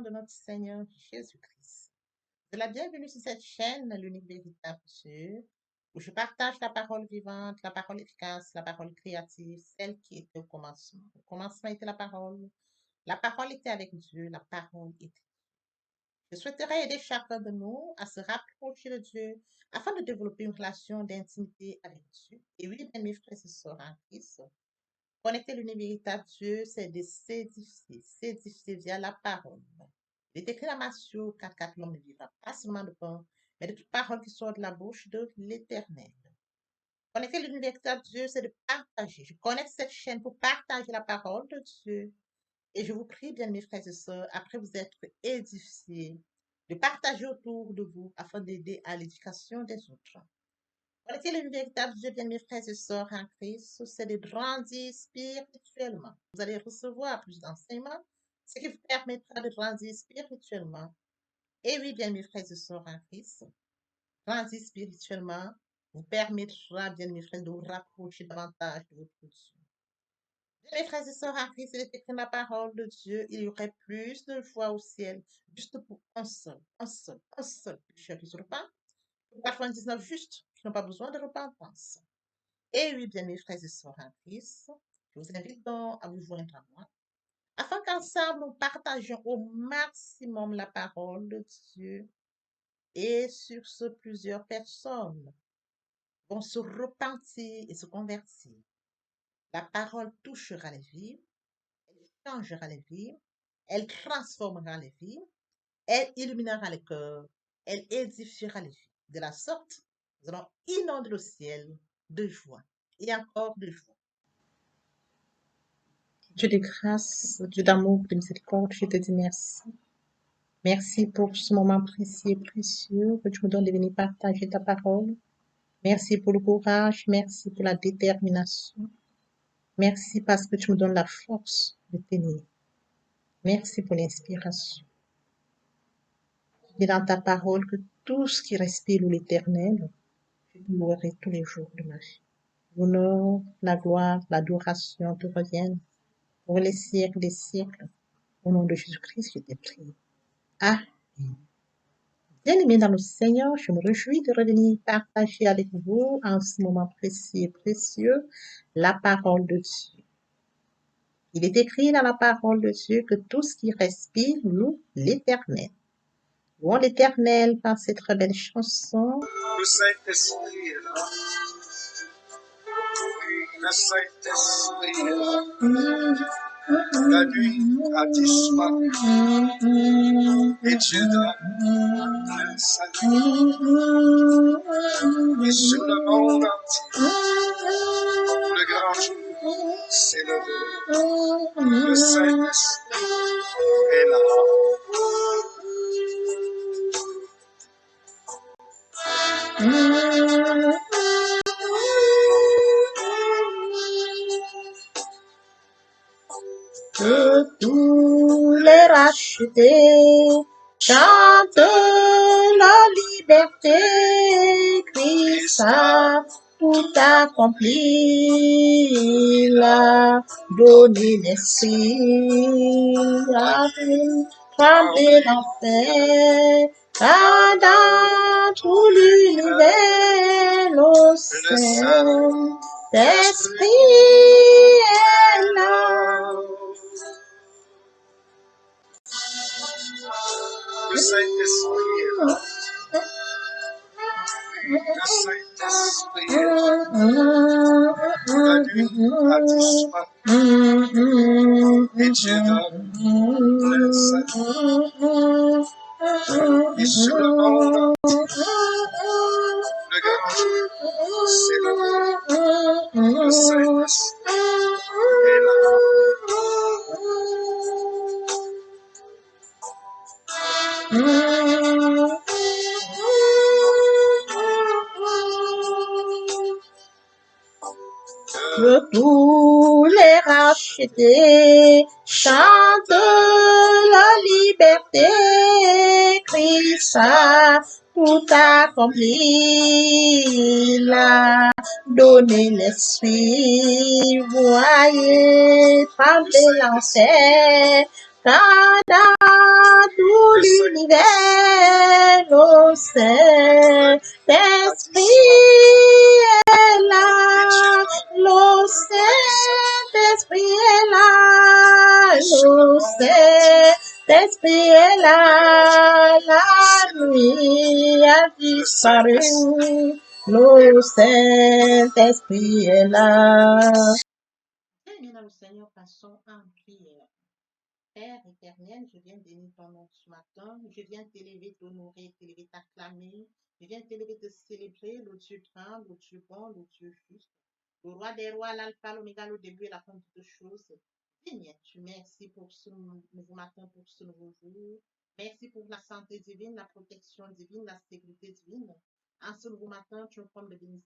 de notre Seigneur Jésus-Christ. De la bienvenue sur cette chaîne, l'unique véritable Dieu, où je partage la parole vivante, la parole efficace, la parole créative, celle qui était au commencement. Au commencement était la parole était avec Dieu, la parole était. Je souhaiterais aider chacun de nous à se rapprocher de Dieu afin de développer une relation d'intimité avec Dieu. Et oui, bien mes frères et sœurs en Christ, connecter l'univers véritable Dieu, c'est de s'édifier via la parole. Il est écrit dans Matthieu 4, l'homme ne vivra pas seulement de pain, mais de toute parole qui sort de la bouche de l'Éternel. Connecter l'univers véritable Dieu, c'est de partager. Je connecte cette chaîne pour partager la parole de Dieu. Et je vous prie, bien mes frères et sœurs, après vous être édifiés, de partager autour de vous afin d'aider à l'éducation des autres. Connecter le véritable Dieu, bien mes frères et sœurs en Christ, c'est de grandir spirituellement. Vous allez recevoir plus d'enseignements, ce qui vous permettra de grandir spirituellement. Et oui, bien mes frères et sœurs en Christ, grandir spirituellement vous permettra, bien mes frères, de vous rapprocher davantage de votre Dieu. Bien mes frères et sœurs en Christ, il est écrit dans la parole de Dieu, il y aurait plus de joie au ciel, juste pour un seul pécheur qui se repent, 99 justes qui n'ont pas besoin de repentance. Et oui, bien mes frères et sœurs en Christ, je vous invite donc à vous joindre à moi, afin qu'ensemble nous partagions au maximum la parole de Dieu. Et sur ce, plusieurs personnes vont se repentir et se convertir. La parole touchera les vies, elle changera les vies, elle transformera les vies, elle illuminera les cœurs, elle édifiera les vies. De la sorte, nous allons inonder le ciel de joie et encore de joie. Dieu de grâce, Dieu d'amour, de miséricorde, je te dis merci. Merci pour ce moment précieux et précieux que tu me donnes de venir partager ta parole. Merci pour le courage, merci pour la détermination. Merci parce que tu me donnes la force de tenir. Merci pour l'inspiration. Tu dis dans ta parole que tout ce qui respire l'Éternel, je te louerai tous les jours de ma vie. L'honneur, la gloire, l'adoration te reviennent pour les siècles des siècles. Au nom de Jésus-Christ, je t'ai prié. Amen. Bien-aimés dans le Seigneur, je me réjouis de revenir partager avec vous en ce moment précis et précieux la parole de Dieu. Il est écrit dans la parole de Dieu que tout ce qui respire loue l'Éternel. Louons l'Éternel par cette très belle chanson. Le Saint-Esprit est là. Oui, le Saint-Esprit est là. La nuit a disparu et Dieu donne le salut. Et sur le monde entier, le grand jour s'est levé. Le Saint-Esprit est là. Que tous les rachetés chantent la liberté, Christ a tout accompli, il a donné l'esprit, a fait trembler l'enfer, car dans tout l'univers, le Saint-Esprit est là. Le Saint-Esprit est là. Le Saint-Esprit est là. La nuit a disparu et Dieu donne le salut. Et sur le monde entier, le grand jour s'est levé. Le Saint-Esprit est là. Que tous les rachetés chantent la liberté, Christ a tout accompli, il a donné l'esprit, voyez trembler l'enfer, car dans tout l'univers, le Saint-Esprit est là, le Saint-Esprit est là, le Saint-Esprit est là, la nuit a disparu, le Saint-Esprit est là. Bien, dans le Seigneur, passons en prière. Père éternel, je viens bénir ton nom ce matin. Je viens t'élever, t'honorer, t'élever, t'acclamer. Je viens t'élever, te célébrer, le Dieu grand, le Dieu bon, le Dieu juste. Le roi des rois, l'alpha, l'oméga, le début et la fin de toutes choses. Seigneur, tu merci pour ce nouveau matin, pour ce nouveau jour. Merci pour la santé divine, la protection divine, la sécurité divine. En ce nouveau matin, tu nous prends de bénédiction.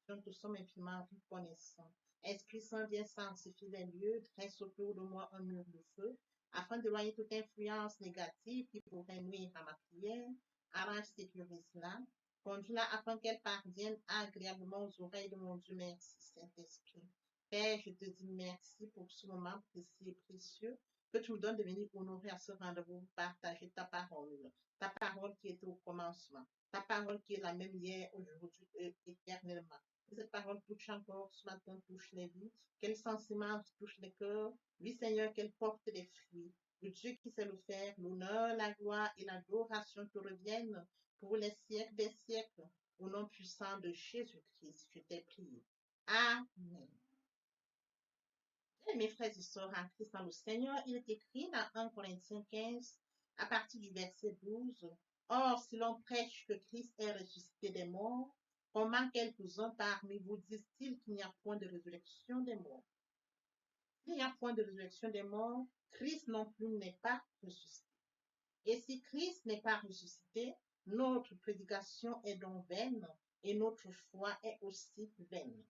Nous sommes infiniment reconnaissants. Esprit Saint, viens sanctifier les lieux, dresse autour de moi un mur de feu, afin d'éloigner toute influence négative qui pourrait nuire à ma prière. Arrange, sécurise-la, conduis-la afin qu'elle parvienne agréablement aux oreilles de mon Dieu. Merci, Saint-Esprit. Père, je te dis merci pour ce moment précieux et précieux que tu nous donnes de venir honorer à ce rendez-vous, partager ta parole qui était au commencement, ta parole qui est la même hier, aujourd'hui et éternellement. Que cette parole touche encore ce matin, touche les vies, quel sentiment touche les cœurs. Oui, Seigneur, qu'elle porte des fruits. Le Dieu qui sait le faire, l'honneur, la gloire et l'adoration te reviennent pour les siècles des siècles. Au nom puissant de Jésus-Christ, je t'ai prié. Amen. Et mes frères et sœurs en Christ dans le Seigneur, il est écrit dans 1 Corinthiens 15, à partir du verset 12. Or, si l'on prêche que Christ est ressuscité des morts, comment quelques-uns parmi vous disent-ils qu'il n'y a point de résurrection des morts? Il n'y a point de résurrection des morts, Christ non plus n'est pas ressuscité. Et si Christ n'est pas ressuscité, notre prédication est donc vaine et notre foi est aussi vaine.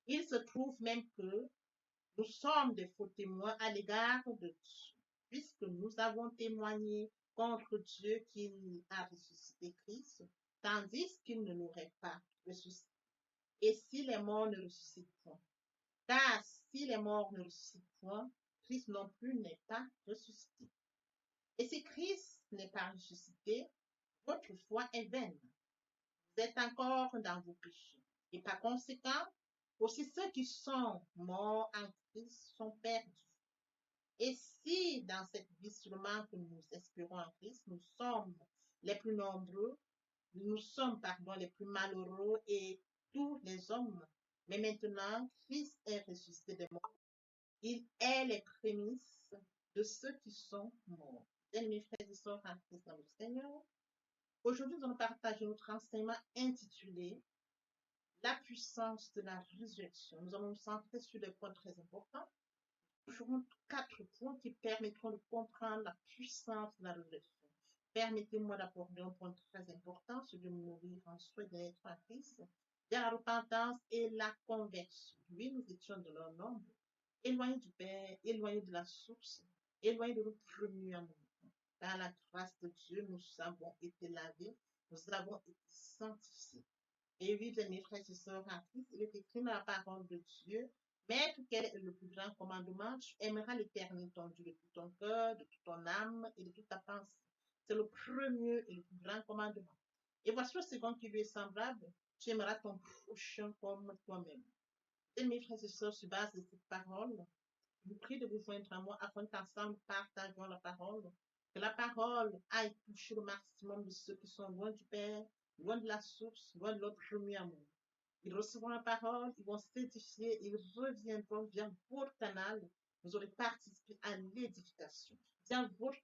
Il se trouve même que nous sommes des faux témoins à l'égard de Dieu, puisque nous avons témoigné contre Dieu qu'il a ressuscité Christ, tandis qu'il ne l'aurait pas ressuscité. Et si les morts ne ressuscitent point, car si les morts ne ressuscitent point, Christ non plus n'est pas ressuscité. Et si Christ n'est pas ressuscité, votre foi est vaine. Vous êtes encore dans vos péchés. Et par conséquent, aussi ceux qui sont morts en Christ sont perdus. Et si dans cette vie seulement que nous espérons en Christ, nous sommes les plus nombreux, nous sommes, les plus malheureux et tous les hommes, mais maintenant, Christ est ressuscité des morts. Il est les prémices de ceux qui sont morts. Bien, mes frères et sœurs en Christ dans le Seigneur, aujourd'hui, nous allons partager notre enseignement intitulé La puissance de la résurrection. Nous allons nous centrer sur des points très importants. Nous ferons 4 points qui permettront de comprendre la puissance de la résurrection. Permettez-moi d'aborder un point très important, celui de mourir en soi et d'être en Christ, de la repentance et la conversion. Oui, nous étions de leur nombre, éloignés du Père, éloignés de la source, éloignés de notre premier amour. Par la grâce de Dieu, nous avons été lavés, nous avons été sanctifiés. Et oui, mes frères et sœurs en Christ, il est écrit dans la parole de Dieu, Maître, quel est le plus grand commandement? Tu aimeras l'Éternel ton Dieu de tout ton cœur, de toute ton âme et de toute ta pensée. C'est le premier et le plus grand commandement. Et voici le second qui lui est semblable. Tu aimeras ton prochain comme toi-même. Et mes frères et sœurs, sur base de cette parole, je vous prie de vous joindre à moi afin qu'ensemble partageons la parole. Que la parole aille toucher le maximum de ceux qui sont loin du Père, loin de la source, loin de notre premier amour. Ils recevront la parole, ils vont s'édifier, ils reviendront via votre canal. Vous aurez participé à l'édification. Via votre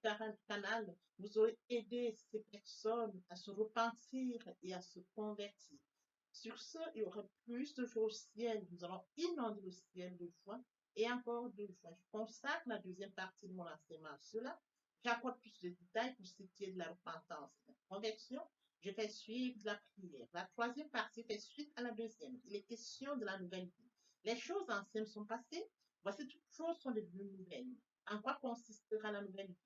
canal, vous aurez aidé ces personnes à se repentir et à se convertir. Sur ce, il y aura plus de joie au ciel. Nous allons inonder le ciel de joie et encore de joie. Je consacre la deuxième partie de mon enseignement à cela. J'apporte plus de détails pour ce qui est de la repentance et de la conversion. Je fais suivre la prière. La troisième partie fait suite à la deuxième. Il est question de la nouvelle vie. Les choses anciennes sont passées. Voici toutes choses sont devenues nouvelles. En quoi consistera la nouvelle vie?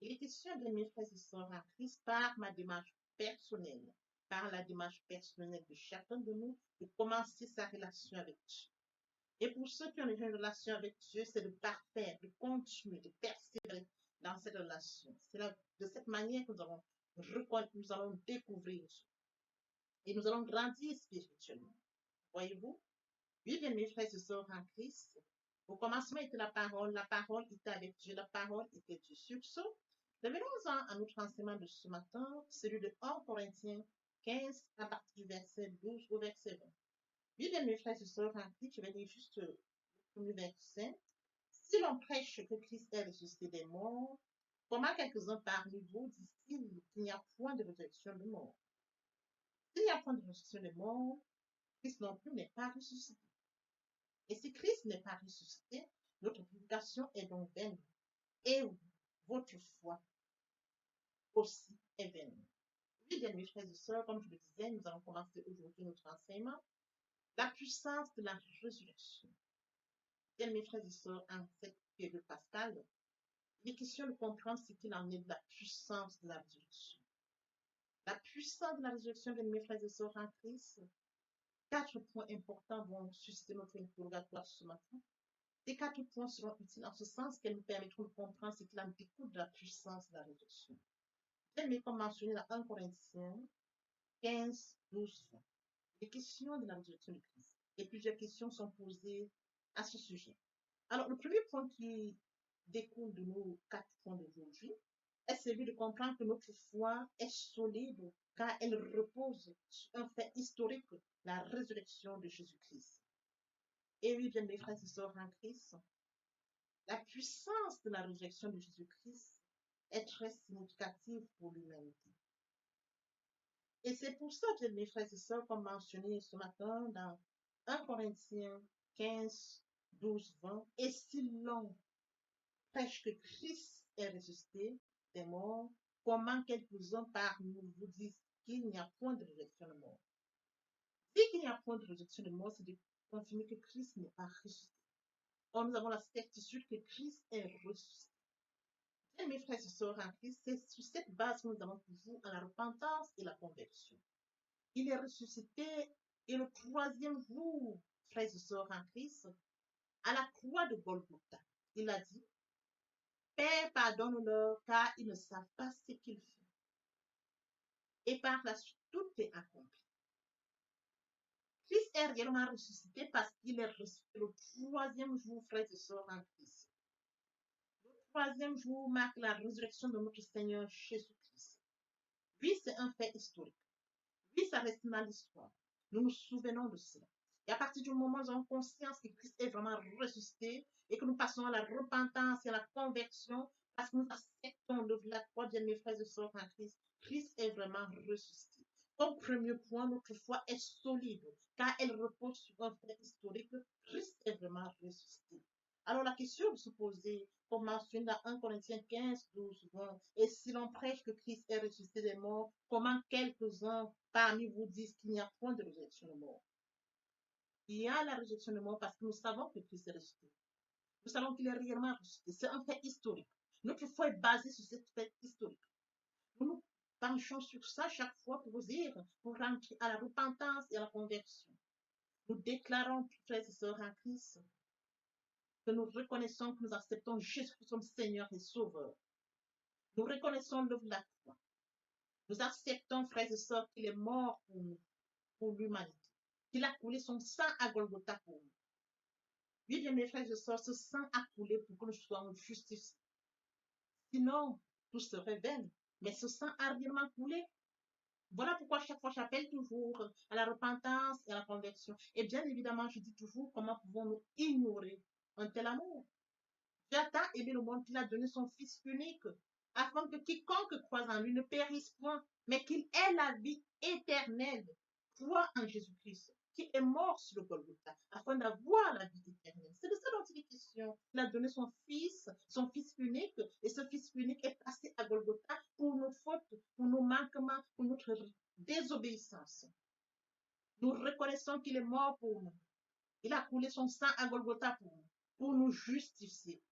Il est question de mes frères et sœurs en Christ par ma démarche personnelle, par la démarche personnelle de chacun de nous, de commencer sa relation avec Dieu. Et pour ceux qui ont déjà une relation avec Dieu, c'est de parfaire, de continuer, de persévérer, dans cette relation. C'est de cette manière que nous allons découvrir et nous allons grandir spirituellement. Voyez-vous? Oui, bien mes frères et sœurs en Christ. Au commencement était la parole était avec Dieu, la parole était Dieu. Sur ce, revenons-en à notre enseignement de ce matin, celui de 1 Corinthiens 15 à partir du verset 12 au verset 20. Oui, bien mes frères et sœurs en Christ, je vais lire juste le premier verset. Si l'on prêche que Christ est ressuscité des morts, comment quelques-uns parmi vous disent-ils qu'il n'y a point de résurrection des morts? S'il n'y a point de résurrection des morts, Christ non plus n'est pas ressuscité. Et si Christ n'est pas ressuscité, notre prédication est donc vaine. Et votre foi aussi est vaine. Oui, bien mes frères et sœurs, comme je le disais, nous allons commencer aujourd'hui notre enseignement. La puissance de la résurrection. Bien mes frères et sœurs, en cette période pascale, il est question de comprendre ce qu'il en est de la puissance de la résurrection. La puissance de la résurrection, bien mes frères et sœurs en Christ, 4 points importants vont susciter notre interrogatoire ce matin. Ces 4 points seront utiles en ce sens qu'elles nous permettront de comprendre ce qu'il en découle de la puissance de la résurrection. J'aime comme mentionné dans 1 Corinthiens 15, 12, 20. Les questions de la résurrection de Christ. Et plusieurs questions sont posées à ce sujet. Alors, le premier point qui découle de nos 4 points d'aujourd'hui est celui de comprendre que notre foi est solide car elle repose sur un fait historique, la résurrection de Jésus-Christ. Et oui, bien mes frères et sœurs en Christ, la puissance de la résurrection de Jésus-Christ est très significative pour l'humanité. Et c'est pour ça, bien mes frères et sœurs, comme mentionné ce matin dans 1 Corinthiens 15, 12, 20, et si l'on prêche que Christ est ressuscité des morts, comment quelques-uns parmi vous disent qu'il n'y a point de résurrection de mort? Dire qu'il n'y a point de résurrection de mort, c'est de confirmer que Christ n'est pas ressuscité. Or, nous avons la certitude que Christ est ressuscité. Et mes frères et sœurs en Christ, c'est sur cette base que nous avons toujours à la repentance et la conversion. Il est ressuscité et le troisième jour, frères et sœurs en Christ, à la croix de Golgotha, il a dit, Père, pardonne-leur car ils ne savent pas ce qu'ils font. Et par la suite, tout est accompli. Christ est réellement ressuscité parce qu'il est ressuscité le troisième jour, frères et sœurs en Christ. Le troisième jour marque la résurrection de notre Seigneur Jésus-Christ. Oui, c'est un fait historique. Oui, ça reste dans l'histoire. Nous nous souvenons de cela. Et à partir du moment où nous avons conscience que Christ est vraiment ressuscité et que nous passons à la repentance et à la conversion, parce que nous acceptons de la croix, bien mes frères et sœurs en Christ, Christ est vraiment ressuscité. Comme premier point, notre foi est solide, car elle repose sur un fait historique. Christ est vraiment ressuscité. Alors la question de se poser, comme mentionné dans 1 Corinthiens 15, 12, 20, et si l'on prêche que Christ est ressuscité des morts, comment quelques-uns parmi vous disent qu'il n'y a point de résurrection de mort? Il y a la résurrection de mort parce que nous savons que Christ est ressuscité. Nous savons qu'il est réellement ressuscité. C'est un fait historique. Notre foi est basée sur ce fait historique. Nous nous penchons sur ça chaque fois pour dire, pour rentrer à la repentance et à la conversion. Nous déclarons, frères et sœurs en Christ, que nous reconnaissons que nous acceptons Jésus comme Seigneur et Sauveur. Nous reconnaissons l'œuvre de la croix. Nous acceptons, frères et sœurs, qu'il est mort pour nous, pour l'humanité. Qu'il a coulé son sang à Golgotha pour nous. Oui, bien mes frères et sœurs, ce sang a coulé pour que nous soyons justifiés. Sinon, tout serait vain. Mais ce sang a réellement coulé. Voilà pourquoi chaque fois j'appelle toujours à la repentance et à la conversion. Et bien évidemment, je dis toujours comment pouvons-nous ignorer un tel amour. Dieu a tant aimé le monde qu'il a donné son Fils unique, afin que quiconque croise en lui ne périsse point, mais qu'il ait la vie éternelle. Crois en Jésus-Christ, qui est mort sur le Golgotha, afin d'avoir la vie éternelle. C'est de ça dont il est question. Il a donné son Fils unique, et ce Fils unique est passé à Golgotha pour nos fautes, pour nos manquements, pour notre désobéissance. Nous reconnaissons qu'il est mort pour nous. Il a coulé son sang à Golgotha pour nous justifier.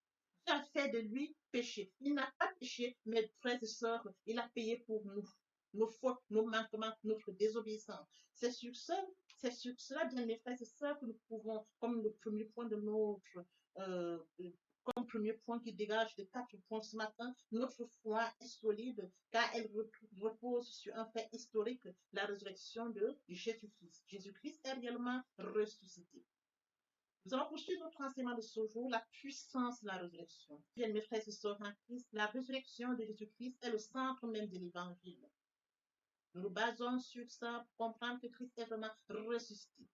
Dieu a fait de lui péché. Il n'a pas péché, mais frères et sœurs, il a payé pour nous. Nos fautes, nos manquements, notre désobéissance. C'est sur cela, bien mes frères et sœurs, que nous pouvons, comme le premier point de notre, comme premier point qui dégage de 4 points ce matin, notre foi est solide car elle repose sur un fait historique, la résurrection de Jésus-Christ. Jésus-Christ est réellement ressuscité. Nous allons poursuivre notre enseignement de ce jour, la puissance de la résurrection. Bien, mes frères et sœurs en Christ, la résurrection de Jésus-Christ est le centre même de l'évangile. Nous nous basons sur ça pour comprendre que Christ est vraiment ressuscité.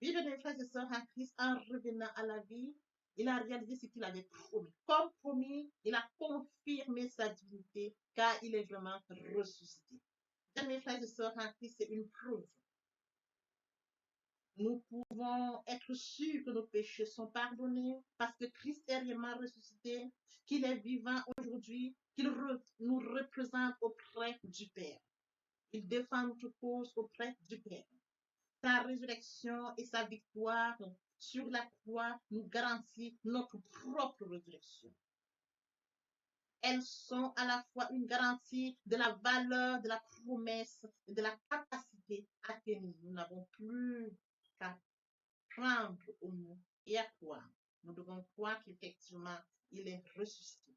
Oui, mes frères et sœurs en Christ, en revenant à la vie, il a réalisé ce qu'il avait promis. Comme promis, il a confirmé sa divinité car il est vraiment ressuscité. Bien, mes frères et sœurs en Christ, c'est une preuve. Nous pouvons être sûrs que nos péchés sont pardonnés parce que Christ est réellement ressuscité, qu'il est vivant aujourd'hui, qu'il nous représente auprès du Père. Il défend notre cause auprès du Père. Sa résurrection et sa victoire sur la croix nous garantissent notre propre résurrection. Elles sont à la fois une garantie de la valeur de la promesse et de la capacité à tenir. Nous n'avons plus qu'à prendre au mot et à croire. Nous devons croire qu'effectivement, il est ressuscité.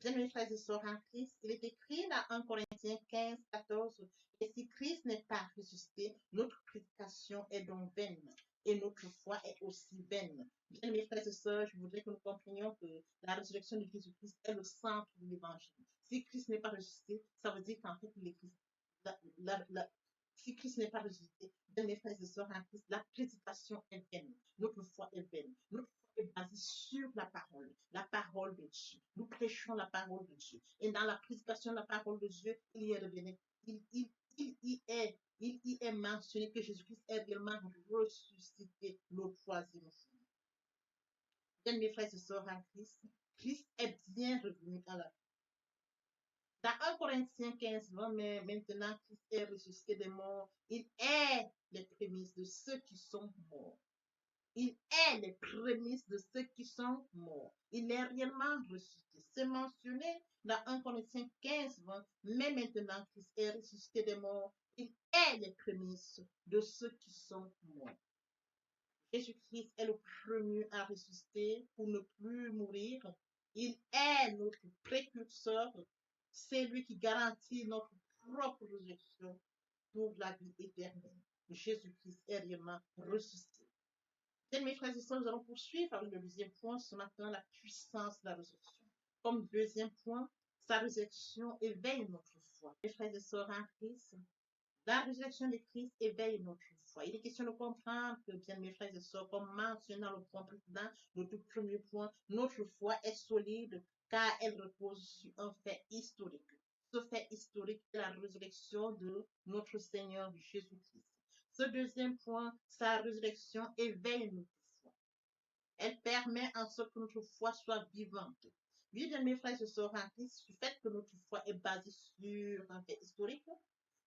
Bien, mes frères et sœurs en Christ, il est écrit dans 1 Corinthiens 15, 14, et si Christ n'est pas ressuscité, notre prédication est donc vaine et notre foi est aussi vaine. Bien, mes frères et sœurs, je voudrais que nous comprenions que la résurrection de Jésus-Christ est le centre de l'évangile. Si Christ n'est pas ressuscité, ça veut dire qu'en fait, si Christ n'est pas ressuscité, bien, mes frères et sœurs en Christ, la prédication est vaine. Notre foi est vaine. Notre foi est basée sur la parole de Dieu. Nous prêchons la parole de Dieu. Et dans la prédication de la parole de Dieu, il y est revenu. Il y est mentionné que Jésus-Christ est réellement ressuscité le troisième jour. Bien, mes frères et sœurs en Christ, Christ est bien revenu à la vie. Dans 1 Corinthiens 15, 20, mais maintenant Christ est ressuscité des morts, il est les prémices de ceux qui sont morts. Il est les prémices de ceux qui sont morts. Il est réellement ressuscité. C'est mentionné dans 1 Corinthiens 15, 20, mais maintenant Christ est ressuscité des morts. Il est les prémices de ceux qui sont morts. Jésus-Christ est le premier à ressusciter pour ne plus mourir. Il est notre précurseur. C'est lui qui garantit notre propre résurrection pour la vie éternelle. Jésus-Christ est réellement ressuscité. Bien, mes frères et sœurs, nous allons poursuivre avec le deuxième point ce matin, la puissance de la résurrection. Comme deuxième point, sa résurrection éveille notre foi. Mes frères et sœurs en Christ, la résurrection de Christ éveille notre foi. Il est question de comprendre que, bien mes frères et sœurs, comme mentionné dans le point précédent, le tout premier point, notre foi est solide car elle repose sur un fait historique. Ce fait historique est la résurrection de notre Seigneur Jésus-Christ. Ce deuxième point, sa résurrection éveille notre foi. Elle permet en sorte que notre foi soit vivante. Oui, bien mes frères et sœurs en Christ, du fait que notre foi est basée sur un fait historique,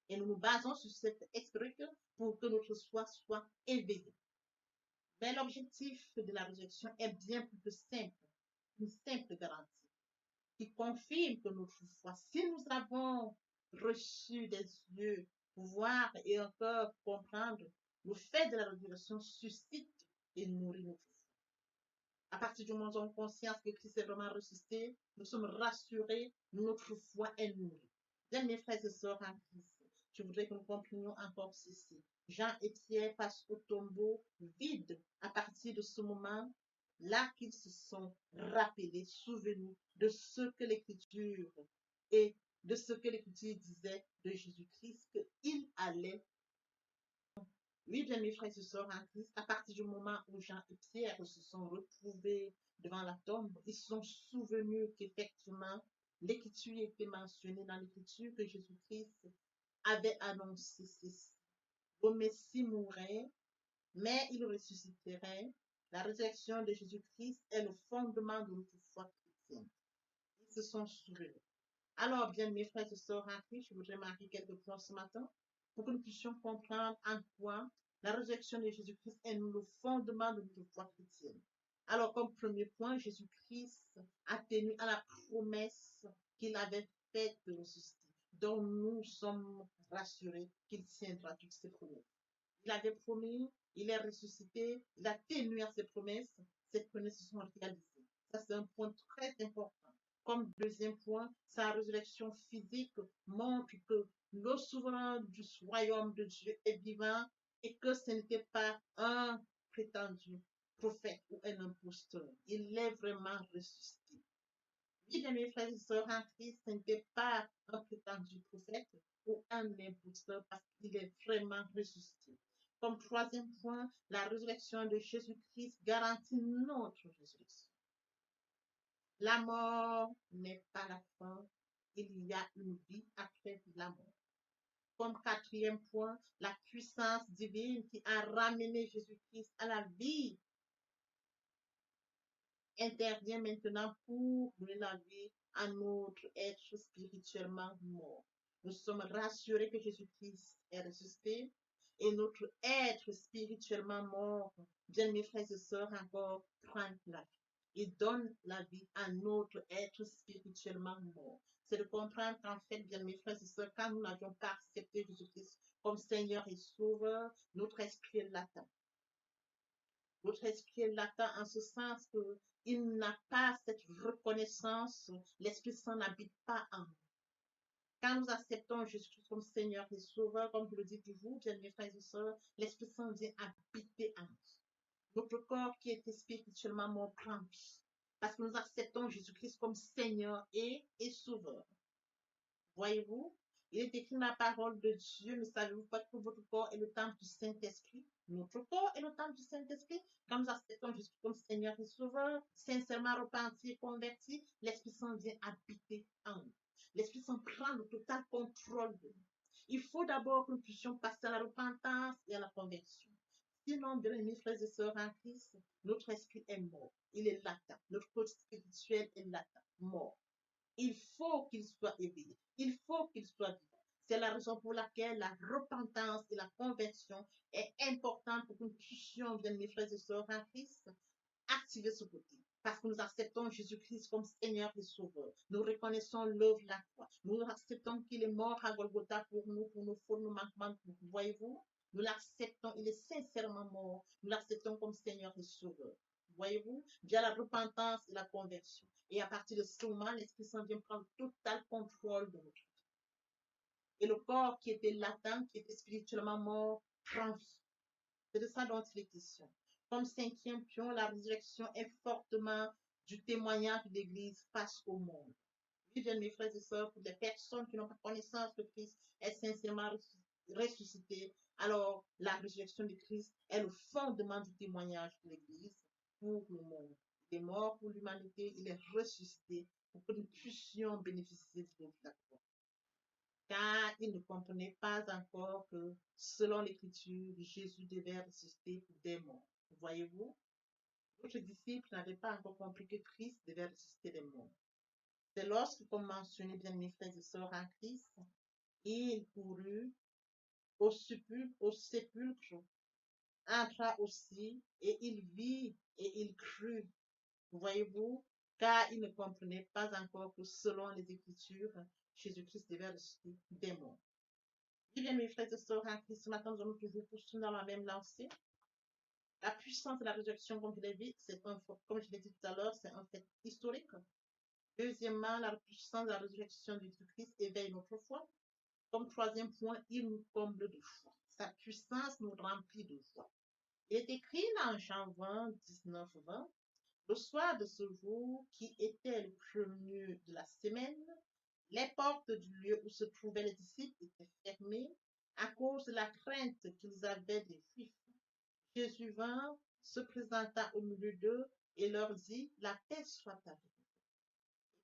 et nous nous basons sur cette historique pour que notre foi soit éveillée. Mais l'objectif de la résurrection est bien plus simple, une simple garantie qui confirme que notre foi, si nous avons reçu des yeux pour voir et encore comprendre, le fait de la résurrection suscite et nourrit notre foi. À partir du moment où nous avons conscience que Christ est vraiment ressuscité, nous sommes rassurés, notre foi est nourrie. Bien, mes frères et sœurs en Christ, je voudrais que nous comprenions encore ceci. Jean et Pierre passent au tombeau vide à partir de ce moment là qu'ils se sont rappelés, souvenus de ce que l'Écriture et de ce que l'Écriture disait de Jésus-Christ, qu'il allait. Oui, bien mes frères et sœurs en Christ, à partir du moment où Jean et Pierre se sont retrouvés devant la tombe, ils se sont souvenus qu'effectivement, l'Écriture était mentionnée dans l'Écriture que Jésus-Christ avait annoncé ceci. Le Messie mourrait, mais il ressusciterait. La résurrection de Jésus-Christ est le fondement de notre foi chrétienne. Ils se sont souvenus. Alors, bien, mes frères et sœurs en Christ, je voudrais marquer quelques points ce matin pour que nous puissions comprendre en quoi la résurrection de Jésus-Christ est le fondement de notre foi chrétienne. Alors, comme premier point, Jésus-Christ a tenu à la promesse qu'il avait faite de ressusciter, dont nous sommes rassurés qu'il tiendra toutes ses promesses. Il avait promis, il est ressuscité, il a tenu à ses promesses se sont réalisées. Ça, c'est un point très important. Comme deuxième point, sa résurrection physique montre que le souverain du royaume de Dieu est vivant et que ce n'était pas un prétendu prophète ou un imposteur. Il est vraiment ressuscité. Oui, bien, mes frères et sœurs en Christ, ce n'était pas un prétendu prophète ou un imposteur parce qu'il est vraiment ressuscité. Comme troisième point, la résurrection de Jésus-Christ garantit notre résurrection. La mort n'est pas la fin, il y a une vie après la mort. Comme quatrième point, la puissance divine qui a ramené Jésus-Christ à la vie intervient maintenant pour donner la vie à notre être spirituellement mort. Nous sommes rassurés que Jésus-Christ est ressuscité et notre être spirituellement mort, bien mes frères et sœurs, encore prend la vie. Il donne la vie à notre être spirituellement mort. C'est de comprendre qu'en fait, bien mes frères et sœurs, quand nous n'avions pas accepté Jésus-Christ comme Seigneur et Sauveur, notre esprit est latent. Votre esprit est latent en ce sens qu'il n'a pas cette reconnaissance, l'Esprit Saint n'habite pas en nous. Quand nous acceptons Jésus-Christ comme Seigneur et Sauveur, comme je le dis toujours, bien mes frères et sœurs, l'Esprit Saint vient habiter en nous. Notre corps qui était spirituellement mort prend vie. Parce que nous acceptons Jésus-Christ comme Seigneur et Sauveur. Voyez-vous, il est écrit dans la parole de Dieu, ne savez-vous pas que votre corps est le temple du Saint-Esprit? Notre corps est le temple du Saint-Esprit. Quand nous acceptons Jésus comme Seigneur et Sauveur, sincèrement repenti et converti, l'Esprit Saint vient habiter en nous. L'Esprit Saint prend le total contrôle de nous. Il faut d'abord que nous puissions passer à la repentance et à la conversion. Sinon, bien aimés frères et sœurs en Christ, notre esprit est mort. Il est latent. Notre corps spirituel est latent, mort. Il faut qu'il soit éveillé. Il faut qu'il soit vivant. C'est la raison pour laquelle la repentance et la conversion est importante pour que nous puissions, bien mes frères et sœurs en Christ, activer ce côté. Parce que nous acceptons Jésus-Christ comme Seigneur et Sauveur. Nous reconnaissons l'œuvre de la croix. Nous acceptons qu'il est mort à Golgotha pour nous, pour nos fautes, nos manquements. Voyez-vous? Nous l'acceptons. Il est sincèrement mort. Nous l'acceptons comme Seigneur et Sauveur. Voyez-vous? Via la repentance et la conversion. Et à partir de ce moment, l'Esprit Saint vient prendre total contrôle de notre vie. Et le corps qui était latent, qui était spirituellement mort, prend vie. C'est de ça dont il est question. Comme cinquième pion, la résurrection est fortement du témoignage de l'Église face au monde. Oui, bien mes frères et sœurs, pour les personnes qui n'ont pas connaissance que Christ est sincèrement ressuscité, alors la résurrection de Christ est le fondement du témoignage de l'Église pour le monde. Il est mort pour l'humanité, il est ressuscité pour que nous puissions bénéficier de la croix. Car ils ne comprenaient pas encore que, selon l'Écriture, Jésus devait ressusciter des morts. Voyez-vous, d'autres disciples n'avaient pas encore compris que Christ devait ressusciter des morts. C'est lorsque, comme mentionné bien mes frères et sœurs en Christ, il courut au sépulcre, entra aussi, et il vit et il crut. Voyez-vous, car il ne comprenait pas encore que, selon les Écritures, Jésus-Christ devait ressusciter des morts. Eh bien, mes frères et sœurs en Christ, ce matin, nous allons toujours poursuivre dans la même lancée. La puissance de la résurrection, comme je l'ai dit, comme je l'ai dit tout à l'heure, c'est un fait historique. Deuxièmement, la puissance de la résurrection du Christ éveille notre foi. Comme troisième point, il nous comble de foi. Sa puissance nous remplit de foi. Il est écrit dans Jean 20, 19, 20, le soir de ce jour, qui était le premier de la semaine, les portes du lieu où se trouvaient les disciples étaient fermées à cause de la crainte qu'ils avaient des Juifs. Jésus vint, se présenta au milieu d'eux et leur dit, la paix soit avec vous.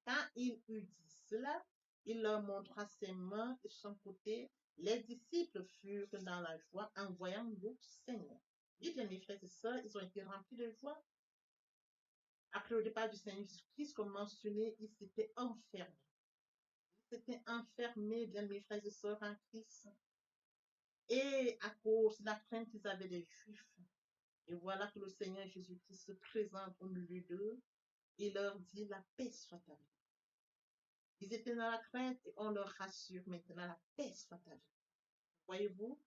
Quand il eut dit cela, il leur montra ses mains et son côté. Les disciples furent dans la joie en voyant le Seigneur. Oui, bien mes frères et sœurs, ils ont été remplis de joie. Après le départ du Seigneur Jésus-Christ, comme mentionné, ils s'étaient enfermés. Ils s'étaient enfermés, bien mes frères et sœurs en Christ. Et à cause de la crainte qu'ils avaient des Juifs. Et voilà que le Seigneur Jésus-Christ se présente au milieu d'eux et leur dit, la paix soit avec vous. Ils étaient dans la crainte et on leur rassure maintenant, la paix soit avec vous. Voyez-vous,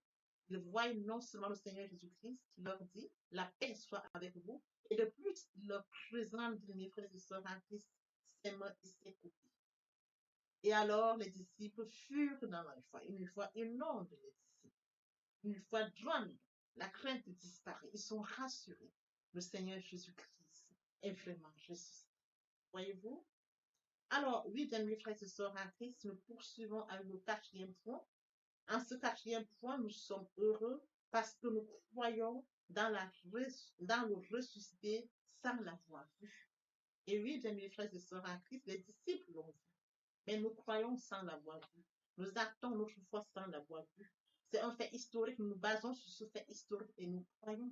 Ils voient non seulement le Seigneur Jésus-Christ qui leur dit, la paix soit avec vous, et de plus, il leur présente, mes frères et sœurs en Christ, ses mains et ses copies. Et alors, les disciples furent dans la foi. Une fois inondent les disciples. Une fois drôle, la crainte disparaît. Ils sont rassurés. Le Seigneur Jésus-Christ est vraiment Jésus. Voyez-vous? Alors, oui, bien mes frères et sœurs en Christ, nous poursuivons avec le quatrième point. En ce quatrième point, nous sommes heureux parce que nous croyons dans le ressuscité sans l'avoir vu. Et oui, bien mes frères et sœurs en Christ, les disciples l'ont vu. Mais nous croyons sans l'avoir vu. Nous actons notre foi sans l'avoir vu. C'est un fait historique. Nous nous basons sur ce fait historique et nous croyons.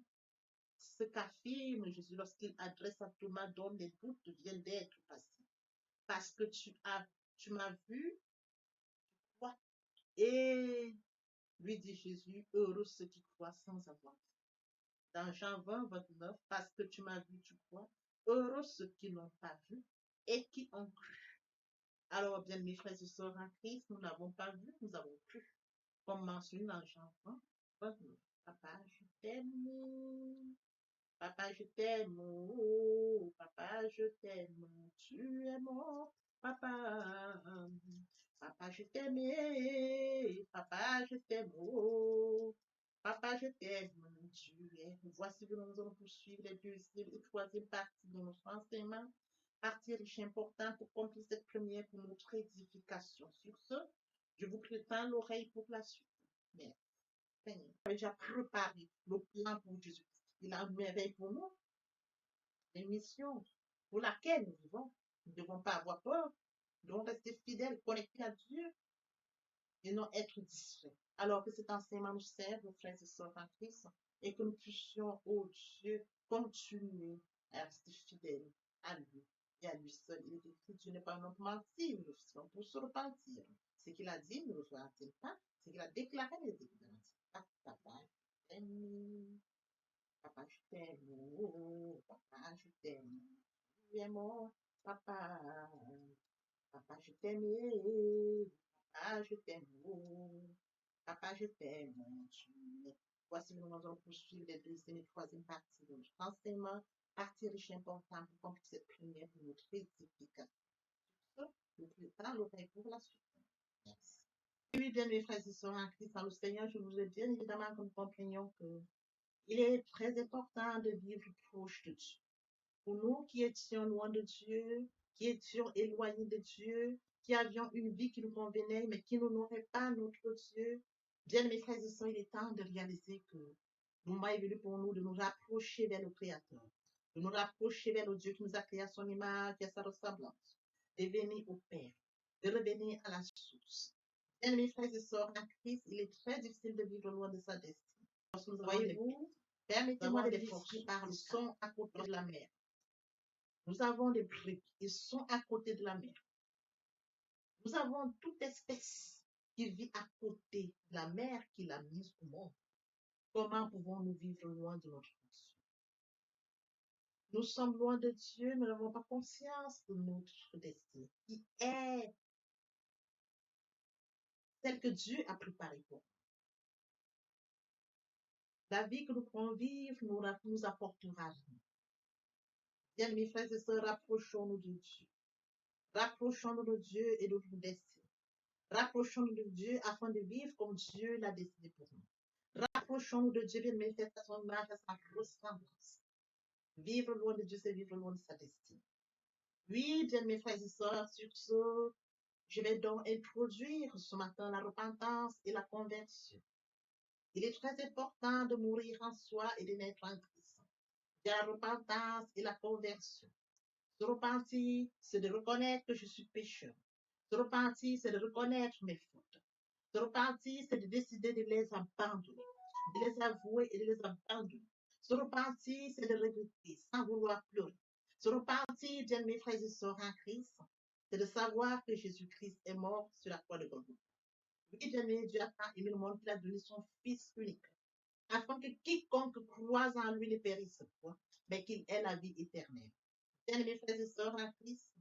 Ce qu'affirme Jésus lorsqu'il adresse à Thomas dont les doutes viennent d'être passés. Parce que tu m'as vu, toi. Et lui dit Jésus, heureux ceux qui croient sans avoir vu. Dans Jean 20, 29, parce que tu m'as vu, tu crois. Heureux ceux qui n'ont pas vu et qui ont cru. Alors, bien, mes frères et sœurs en Christ, nous n'avons pas vu, nous avons cru. Comme mentionné dans Jean 20, 29. Papa, je t'aime. Papa, je t'aime. Oh, papa, je t'aime. Tu es mort. Papa, papa, je t'aime. Papa, je t'aime. Oh, papa, je t'aime. Tu es. Voici que nous allons poursuivre les deuxième et troisième partie de notre enseignement. Partie riche et importante pour compléter cette première pour notre édification. Sur ce, je vous prétends l'oreille pour la suite. Mais Seigneur a déjà préparé le plan pour Jésus. Il a une merveille pour nous, une mission pour laquelle nous vivons. Nous ne devons pas avoir peur. Nous devons rester fidèles, connectés à Dieu et non être distraits. Alors que cet enseignement nous serve, nos frères et sœurs en Christ, et que nous puissions, oh Dieu, continuer à rester fidèles à lui et à lui seul. Il est écrit, Dieu n'est pas un homme mentir, nous sommes pour se repentir. Ce qu'il a dit, ne le fera-t-il pas? Ce qu'il a déclaré, ne le déclarera-t-il pas? Papa, je t'aime. Papa, je t'aime. Oh, papa, je t'aime. Tu es mon papa. Papa, je t'aime. Papa, je t'aime. Oh, papa, je t'aime. Voici nous allons poursuivre les deuxième et troisième parties de notre enseignement. Partie riche et importante pour compléter cette première pour notre édification. Nous préparons l'oreille pour la suite. Merci. Oui, bien, mes frères et sœurs en Christ, dans le Seigneur, je vous ai bien évidemment que nous comprenions que il est très important de vivre proche de Dieu. Pour nous qui étions loin de Dieu, qui étions éloignés de Dieu, qui avions une vie qui nous convenait, mais qui n'honorait pas notre Dieu, bien mes frères et sœurs, il est temps de réaliser que le moment est venu pour nous de nous rapprocher vers le Créateur, de nous rapprocher vers le Dieu qui nous a créé à son image et à sa ressemblance, de venir au Père, de revenir à la source. Bien mes frères et sœurs, en Christ, il est très difficile de vivre loin de sa destinée. Voyez-vous, permettez-moi de l'illustrer par le son à côté de la mer. Nous avons des briques, ils sont à côté de la mer. Nous avons toute espèce qui vit à côté de la mer qu'il a mise au monde. Comment pouvons-nous vivre loin de notre Dieu? Nous sommes loin de Dieu, nous n'avons pas conscience de notre destinée, qui est celle que Dieu a préparée pour nous. La vie que nous pourrons vivre nous apportera vie. Bien, mes frères et sœurs, rapprochons-nous de Dieu. Rapprochons-nous de Dieu et de notre destinée. Rapprochons-nous de Dieu afin de vivre comme Dieu l'a décidé pour nous. Rapprochons-nous de Dieu, bien mais à son image, à sa ressemblance. Vivre loin de Dieu, c'est vivre loin de sa destinée. Oui, bien mes frères et sœurs, sur ce, je vais donc introduire ce matin la repentance et la conversion. Il est très important de mourir en soi et de naître en Christ. Il y a la repentance et la conversion. Se repentir, c'est de reconnaître que je suis pécheur. Se repentir, c'est de reconnaître mes fautes. Se repentir, c'est de décider de les abandonner, de les avouer et de les abandonner. Se repentir, c'est de regretter sans vouloir pleurer. Se repentir, bien mes frères et sœurs en Christ, c'est de savoir que Jésus-Christ est mort sur la croix de Golgotha. Oui, bien mes Dieu a tant aimé le monde qu'il a donné son Fils unique, afin que quiconque croise en lui ne périsse point, mais qu'il ait la vie éternelle. Bien mes frères et sœurs en Christ,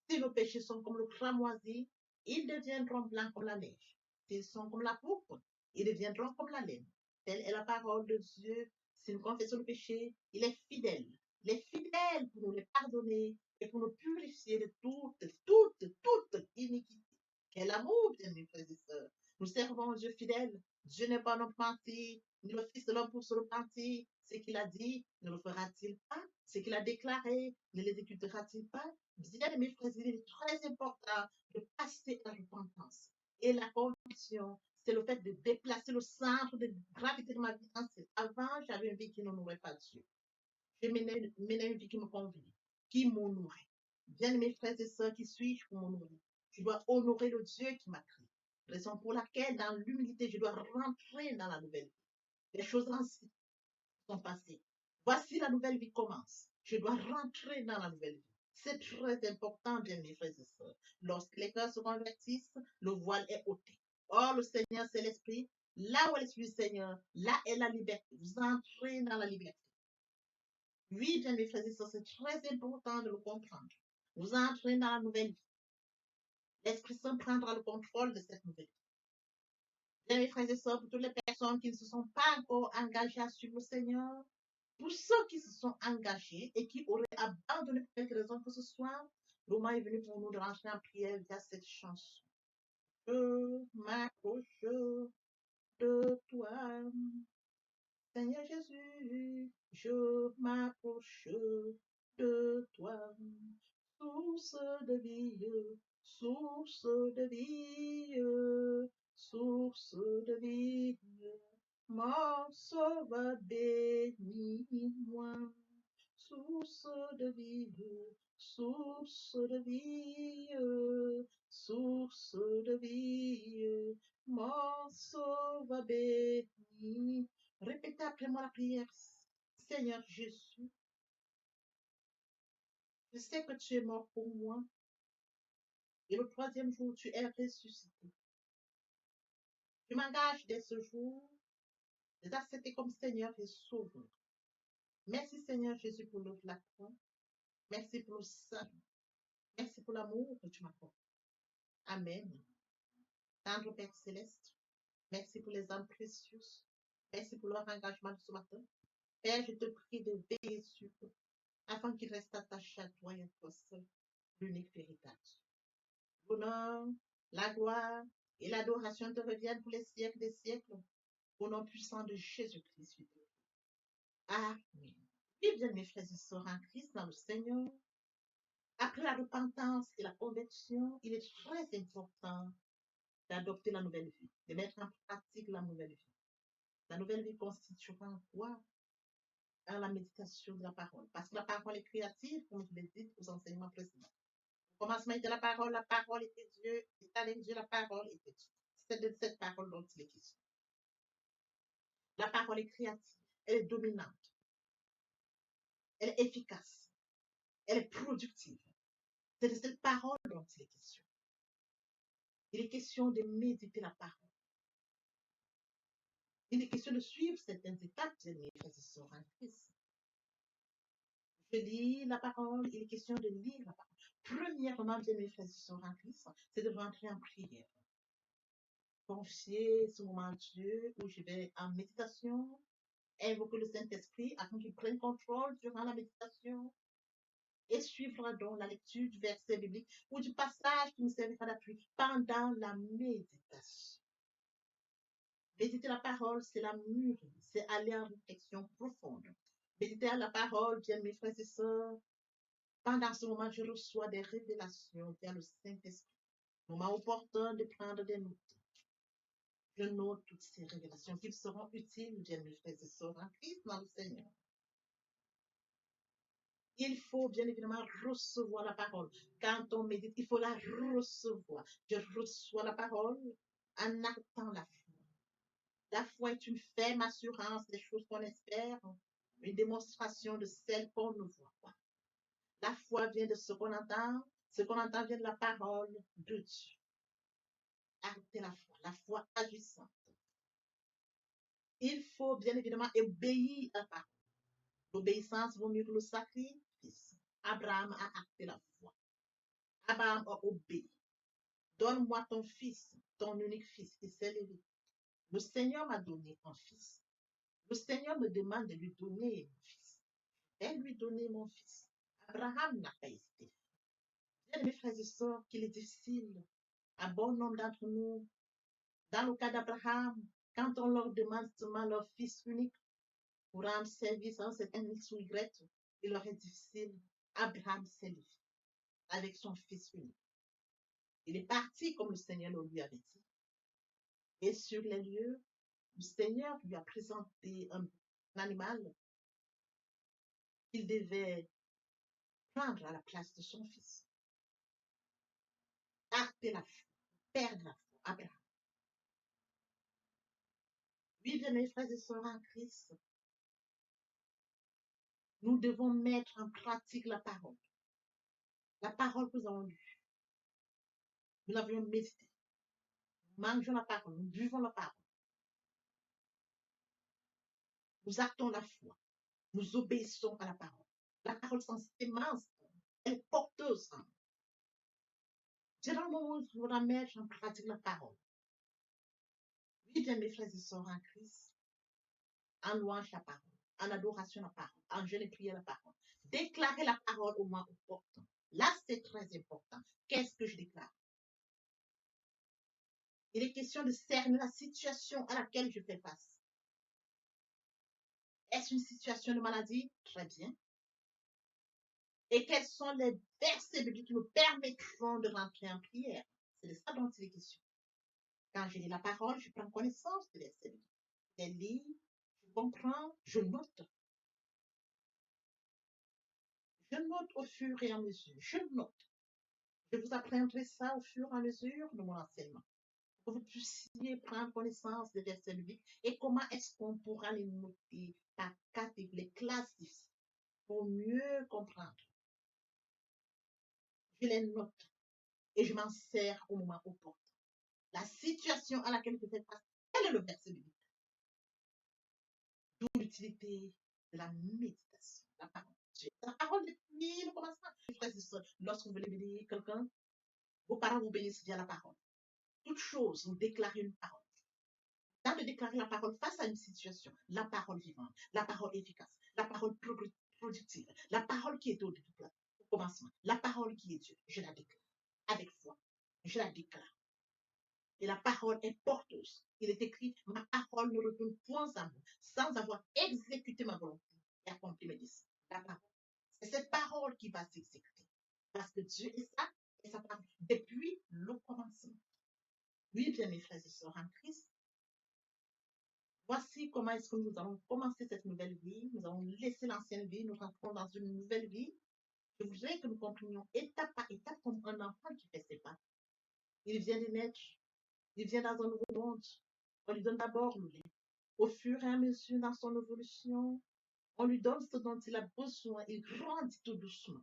si nos péchés sont comme le cramoisi, ils deviendront blancs comme la neige. S'ils sont comme la pourpre, Ils deviendront comme la laine. Telle est la parole de Dieu. Si nous confessons le péché, il est fidèle. Il est fidèle pour nous les pardonner et pour nous purifier de toute iniquité. Quel amour, bien mes frères et sœurs. Nous servons un Dieu fidèle. Dieu n'est pas non menti, ni le Fils de l'homme pour se repentir. Ce qu'il a dit, ne le fera-t-il pas? Ce qu'il a déclaré, ne l'exécutera-t-il pas? Bien, mes frères, il est très important de passer à la repentance. Et la conviction, c'est le fait de déplacer le centre de gravité de ma vie entière. Avant, j'avais une vie qui n'honorait pas Dieu. Je menais une vie qui me convenait, qui m'honorait. Bien, mes frères et sœurs, qui suis-je pour m'honorer? Je dois honorer le Dieu qui m'a créé. Raison pour laquelle, dans l'humilité, je dois rentrer dans la nouvelle vie. Les choses anciennes sont passées. Voici la nouvelle vie commence. Je dois rentrer dans la nouvelle vie. C'est très important, bien mes frères et sœurs. Lorsque les cœurs se convertissent, le voile est ôté. Or, le Seigneur, c'est l'Esprit. Là où est l'Esprit du Seigneur, là est la liberté. Vous entrez dans la liberté. Oui, bien mes frères et sœurs, c'est très important de le comprendre. Vous entrez dans la nouvelle vie. L'Esprit Saint prendra le contrôle de cette nouvelle vie. Bien mes frères et sœurs, pour toutes les personnes qui ne se sont pas encore engagées à suivre le Seigneur, pour ceux qui se sont engagés et qui auraient abandonné pour quelque raison que ce soit, le moment est venu pour nous de rentrer en prière via cette chanson. Je m'approche de toi, Seigneur Jésus, je m'approche de toi, source de vie, source de vie, source de vie, mon sauveur bénis-moi, source de vie, source de vie, source de vie, mon sauveur bénis. Répétez après moi la prière. Seigneur Jésus, je sais que tu es mort pour moi et le troisième jour tu es ressuscité. Je m'engage dès ce jour de t'accepter comme Seigneur et Sauveur. Merci Seigneur Jésus pour l'œuvre de la croix. Merci pour le salut. Merci pour l'amour que tu m'apportes. Amen. Tendre Père Céleste, merci pour les âmes précieuses. Merci pour leur engagement de ce matin. Père, je te prie de veiller sur eux afin qu'ils restent attachés à toi et à toi seul, l'unique véritable. L'honneur, la gloire et l'adoration te reviennent pour les siècles des siècles, au nom puissant de Jésus-Christ. Amen. Et bien, mes frères et sœurs en Christ, dans le Seigneur, après la repentance et la conversion, il est très important d'adopter la nouvelle vie, de mettre en pratique la nouvelle vie. La nouvelle vie constituera quoi? À la méditation de la parole. Parce que la parole est créative, comme je l'ai dit aux enseignements précédents. Au commencement était la parole était Dieu, et avec Dieu, la parole était Dieu. C'est de cette parole dont il est question. La parole est créative, elle est dominante, elle est efficace, elle est productive. C'est de cette parole dont il est question. Il est question de méditer la parole. Il est question de suivre certaines étapes de mes frères et sœurs en Christ. Je lis la parole, il est question de lire la parole. Premièrement, bien mes frères et sœurs en Christ, c'est de rentrer en prière. Confier ce moment à Dieu où je vais en méditation, invoquer le Saint-Esprit afin qu'il prenne contrôle durant la méditation et suivre donc la lecture du verset biblique ou du passage qui nous servira d'appui pendant la méditation. Méditer la parole, c'est la mûrir, c'est aller en réflexion profonde. Méditer la parole, bien mes frères et sœurs, pendant ce moment, je reçois des révélations via le Saint-Esprit. Moment opportun de prendre des notes. Je note toutes ces révélations qui seront utiles, bien mes frères et sœurs en Christ dans le Seigneur. Il faut bien évidemment recevoir la parole. Quand on médite, il faut la recevoir. Je reçois la parole en actant la foi. La foi est une ferme assurance des choses qu'on espère, une démonstration de celles qu'on ne voit pas. La foi vient de ce qu'on entend vient de la parole de Dieu. Acter la foi agissante. Il faut bien évidemment obéir à la parole. L'obéissance vaut mieux que le sacrifice. Abraham a acté la foi. Abraham a obéi. Donne-moi ton fils, ton unique fils, qui s'est levé. Le Seigneur m'a donné un fils. Le Seigneur me demande de lui donner mon fils. Je vais lui donner mon fils. Abraham n'a pas hésité. Bien, mes frères et sœurs, qu'il est difficile, un bon nombre d'entre nous, dans le cas d'Abraham, quand on leur demande seulement leur fils unique pour rendre service à un certain X ou Y, il leur est difficile. Abraham s'est levé avec son fils unique. Il est parti comme le Seigneur le lui avait dit. Et sur les lieux, le Seigneur lui a présenté un animal qu'il devait prendre à la place de son fils. Arrêter la foi, perdre la foi, Abraham. Oui, bien mes frères et sœurs en Christ, nous devons mettre en pratique la parole. La parole que nous avons lue. Nous l'avions médité. Nous mangeons la parole, nous buvons la parole. Nous actons la foi. Nous obéissons à la parole. La parole sans sémence, elle est porteuse. C'est dans le moment où il faudra mettre en pratique la parole. Oui, bien mes frères et sœurs en Christ, en louange la parole, en adoration la parole, en jeûne et prière la parole. Déclarer la parole au moins important. Là, c'est très important. Qu'est-ce que je déclare? Il est question de cerner la situation à laquelle je fais face. Est-ce une situation de maladie? Très bien. Et quels sont les versets bibliques qui me permettront de rentrer en prière? C'est de ça dont il est question. Quand je lis la parole, je prends connaissance des versets bibliques. Je les lis, je comprends, je note. Je note au fur et à mesure. Je note. Je vous apprendrai ça au fur et à mesure de mon enseignement. Pour que vous puissiez prendre connaissance des versets bibliques et comment est-ce qu'on pourra les noter par catégorie, les classifier pour mieux comprendre. Je les note et je m'en sers au moment opportun. La situation à laquelle je fais face, quel est le verset biblique? D'où l'utilité de la méditation, la parole. La parole depuis le commencement. Lorsque vous voulez bénir quelqu'un, vos parents vous bénissent via la parole. Toute chose, vous déclarez une parole. Dans de déclarer la parole face à une situation, la parole vivante, la parole efficace, la parole productive, la parole qui est au commencement, la parole qui est Dieu, je la déclare avec foi. Je la déclare. Et la parole est porteuse. Il est écrit, ma parole ne retourne point à moi, sans avoir exécuté ma volonté et accompli mes desseins. La parole. C'est cette parole qui va s'exécuter. Parce que Dieu est ça, et sa parole, depuis le commencement. Oui, bien mes frères et sœurs en Christ, voici comment est-ce que nous allons commencer cette nouvelle vie. Nous allons laisser l'ancienne vie, nous rentrons dans une nouvelle vie. Je voudrais que nous comprenions étape par étape comme un enfant qui fait ses pas. Il vient de naître, il vient dans un nouveau monde. On lui donne d'abord le lait. Au fur et à mesure dans son évolution, on lui donne ce dont il a besoin. Il grandit tout doucement.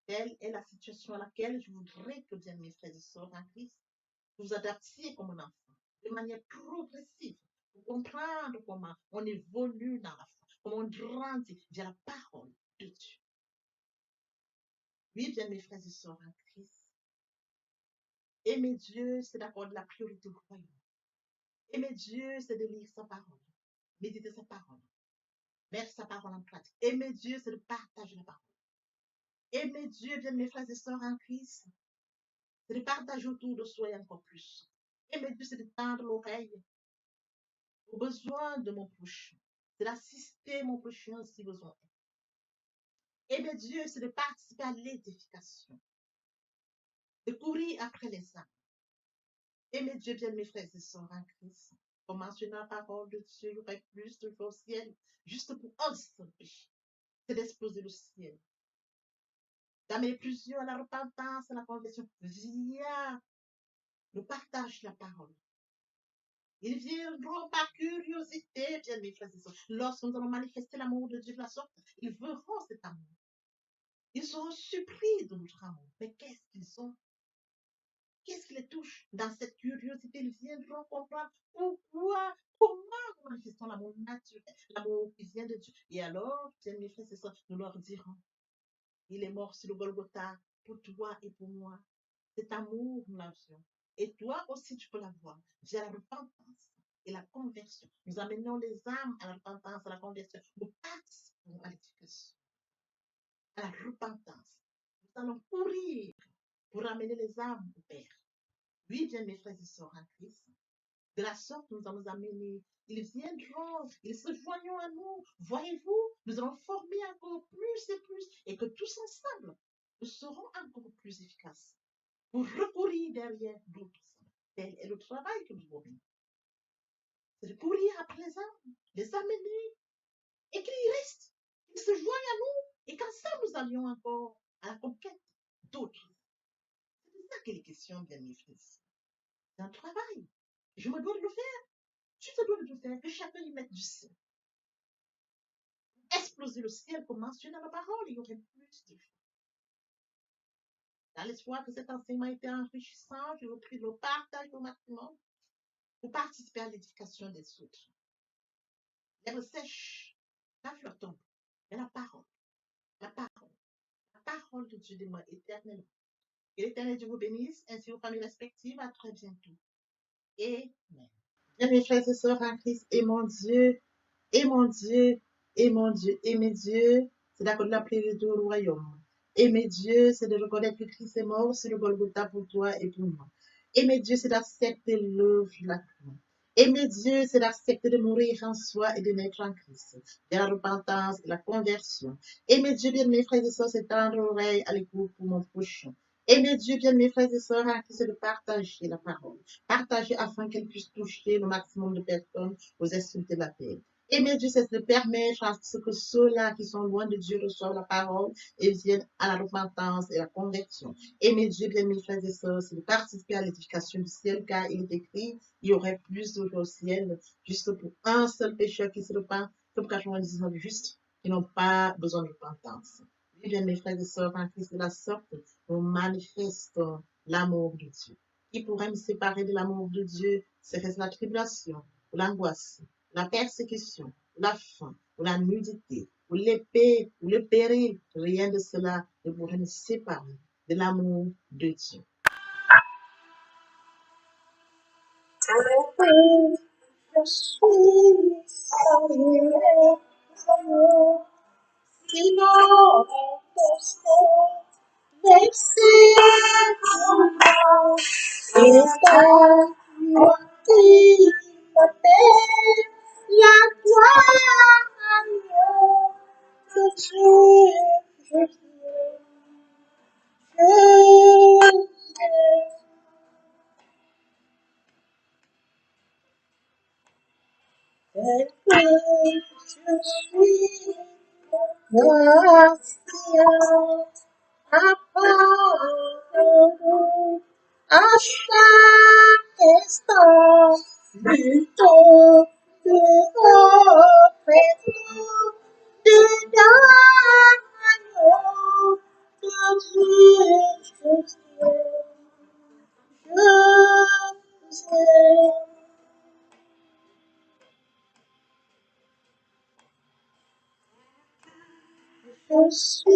Telle est la situation à laquelle je voudrais que, bien mes frères et sœurs en Christ, vous vous adaptiez comme un enfant, de manière progressive, pour comprendre comment on évolue dans la foi, comment on grandit via la parole de Dieu. Oui, bien mes frères et sœurs en Christ, aimer Dieu, c'est d'accorder la priorité au royaume. Aimer Dieu, c'est de lire sa parole, méditer sa parole, mettre sa parole en pratique. Aimer Dieu, c'est de partager la parole. Aimer Dieu, bien mes frères et sœurs en Christ, c'est de partager autour de soi et encore plus. Aimer Dieu, c'est de tendre l'oreille aux besoins de mon prochain. C'est d'assister mon prochain si besoin est. Aimer Dieu, c'est de participer à l'édification, de courir après les âmes. Aimer Dieu, bien mes frères et sœurs en Christ. Pour mentionner la parole de Dieu, il y aurait plus de choses au ciel, juste pour un seul péché. C'est d'exploser le ciel. D'amener plusieurs à la repentance, à la conversion, via le partage de la parole. Ils viendront par curiosité, bien mes frères et sœurs. Lorsque nous allons manifester l'amour de Dieu de la sorte, ils verront cet amour. Ils seront surpris de notre amour. Mais qu'est-ce qu'ils ont? Qu'est-ce qui les touche? Dans cette curiosité, ils viendront comprendre pourquoi, comment nous manifestons l'amour naturel, l'amour qui vient de Dieu. Et alors, bien mes frères et sœurs, nous leur dirons, il est mort sur le Golgotha pour toi et pour moi. Cet amour, nous l'avions. Et toi aussi, tu peux l'avoir via la repentance. et la conversion. Nous amenons les âmes à la repentance, à la conversion. Nous participons à l'éducation, à la repentance. Nous allons courir pour amener les âmes au Père. Oui, bien mes frères et sœurs en Christ, de la sorte, nous allons amener. Ils viendront, ils se joignent à nous. Voyez-vous, nous allons former encore plus et que tous ensemble, nous serons encore plus efficaces pour recourir derrière d'autres. Tel est le travail que nous avons. C'est de courir après les amener, et qu'ils restent, qu'ils se joignent à nous, et qu'ensemble nous allions encore à la conquête d'autres. C'est ça qu'il est question, bien mes frères. C'est un travail. Je me dois de le faire. Tu te dois de le faire, que chacun y mette du sien. Exploser le ciel, comme mentionné dans la parole, il y aurait plus de vie. Dans l'espoir que cet enseignement ait été enrichissant, je vous prie de le partager au maximum pour participer à l'édification des autres. L'herbe sèche, la fleur tombe, mais la parole de Dieu demeure éternellement. Que l'Éternel Dieu vous bénisse, ainsi vos familles respectives. À très bientôt. Amen. Bien, mes frères et sœurs en Christ, et mon Dieu, et mon Dieu, et mon Dieu, aimer Dieu, c'est d'accorder la priorité au royaume. Aimer Dieu, c'est de reconnaître que Christ est mort sur le Golgotha pour toi et pour moi. Aimer Dieu, c'est d'accepter l'œuvre de la croix. Aimer Dieu, c'est d'accepter de mourir en soi et de naître en Christ, de la repentance et la conversion. Aimer Dieu, bien mes frères et sœurs, c'est tendre l'oreille à l'écoute pour mon prochain. Aimer Dieu, bien mes frères et sœurs, en Christ, c'est de partager la parole. Partager afin qu'elle puisse toucher le maximum de personnes aux esprits de la paix. Aimer Dieu, c'est de permettre à ce que ceux-là qui sont loin de Dieu reçoivent la parole et viennent à la repentance et la conversion. Aimer Dieu, bien mes frères et sœurs, c'est de participer à l'édification du ciel, car il est écrit, il y aurait plus de au ciel, juste pour un seul pécheur qui se repent, que pour 99 justes qui n'ont pas besoin de repentance. Oui, bien mes frères et sœurs, en Christ de la sorte, nous manifestons l'amour de Dieu. Qui pourrait me séparer de l'amour de Dieu? Serait-ce la tribulation, ou l'angoisse, la persécution, la faim, ou la nudité, ou l'épée, ou le péril? Rien de cela ne pourrait me séparer de l'amour de Dieu. Je suis sinon, esta motiva la gloire de Dieu. Je suis patient. À chaque instant, plutôt de représenter l'agneau de Dieu. Je suis